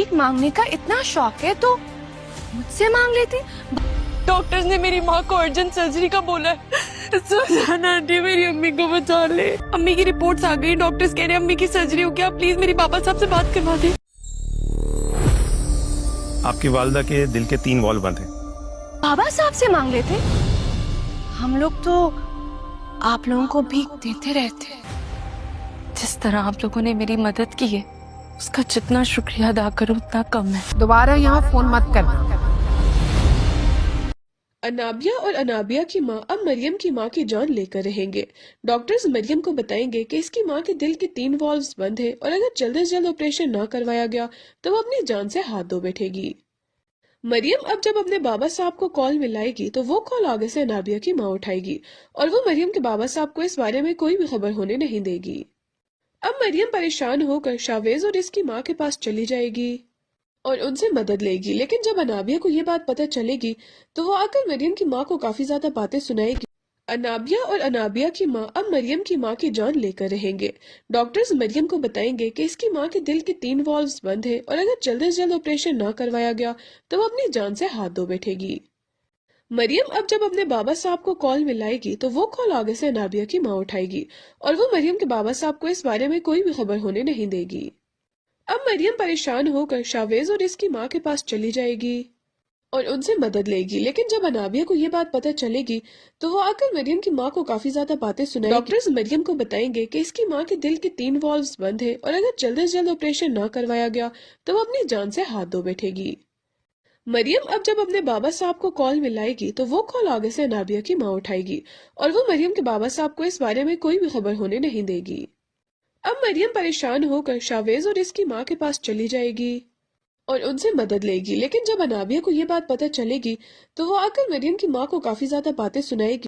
भीख मांगने का इतना शौक है तो मुझसे मांग लेती। डॉक्टर्स ने मेरी माँ को अर्जेंट सर्जरी का बोला है। सुजाना आंटी मेरी अम्मी को बचा ले। अम्मी की रिपोर्ट्स आ गई, डॉक्टर्स कह रहे हैं अम्मी की सर्जरी हो गया, प्लीज मेरी बाबा साहब से बात करवा दे। आपकी वालिदा के दिल के 3 वॉल्व बंद हैं। बाबा साहब से मांग लेते। हम लोग तो आप लोगों को भीख देते रहते। जिस तरह आप लोगों ने मेरी मदद की है उसका जितना शुक्रिया अदा करूं उतना कम है। दोबारा यहाँ फोन मत करना। अनाबिया और अनाबिया की माँ अब मरियम की माँ की जान लेकर रहेंगे। डॉक्टर्स मरियम को बताएंगे कि इसकी माँ के दिल के 3 वॉल्व्स बंद है और अगर जल्द से जल्द ऑपरेशन ना करवाया गया तो वो अपनी जान से हाथ धो बैठेगी। मरियम अब जब अपने बाबा साहब को कॉल मिलाएगी तो वो कॉल आगे से अनाबिया की माँ उठाएगी और वो मरियम के बाबा साहब को इस बारे में कोई भी खबर होने नहीं देगी। अब मरियम परेशान होकर शावेज और इसकी माँ के पास चली जाएगी और उनसे मदद लेगी, लेकिन जब अनाबिया को ये बात पता चलेगी तो वो आकर मरियम की माँ को काफी ज्यादा बातें सुनाएगी। अनाबिया और अनाबिया की माँ अब मरियम की माँ की जान लेकर रहेंगे। डॉक्टर्स मरियम को बताएंगे कि इसकी माँ के दिल के 3 वॉल्व्स बंद है और अगर जल्द से जल्द ऑपरेशन ना करवाया गया तो वो अपनी जान से हाथ धो बैठेगी। मरियम अब जब अपने बाबा साहब को कॉल मिलाएगी तो वो कॉल आगे से अनाबिया की माँ उठाएगी और वो मरियम के बाबा साहब को इस बारे में कोई भी खबर होने नहीं देगी। अब मरियम परेशान होकर शावेज और इसकी माँ के पास चली जाएगी और उनसे मदद लेगी, लेकिन जब अनाबिया को ये बात पता चलेगी तो वो आकर मरियम की माँ को काफी ज्यादा बातें सुनाएगी। डॉक्टर्स मरियम को बताएंगे कि इसकी माँ के दिल के 3 वॉल्व्स बंद है और अगर जल्द से जल्द ऑपरेशन ना करवाया गया तो वो अपनी जान से हाथ धो बैठेगी। मरियम अब जब अपने बाबा साहब को कॉल मिलाएगी तो वो कॉल आगे से अनाबिया की माँ उठाएगी और वो मरियम के बाबा साहब को इस बारे में कोई भी खबर होने नहीं देगी। अब मरियम परेशान होकर शावेज और इसकी माँ के पास चली जाएगी और उनसे मदद लेगी, लेकिन जब अनाबिया को ये बात पता चलेगी तो वो आकर मरियम की माँ को काफी ज्यादा बातें सुनाएगी।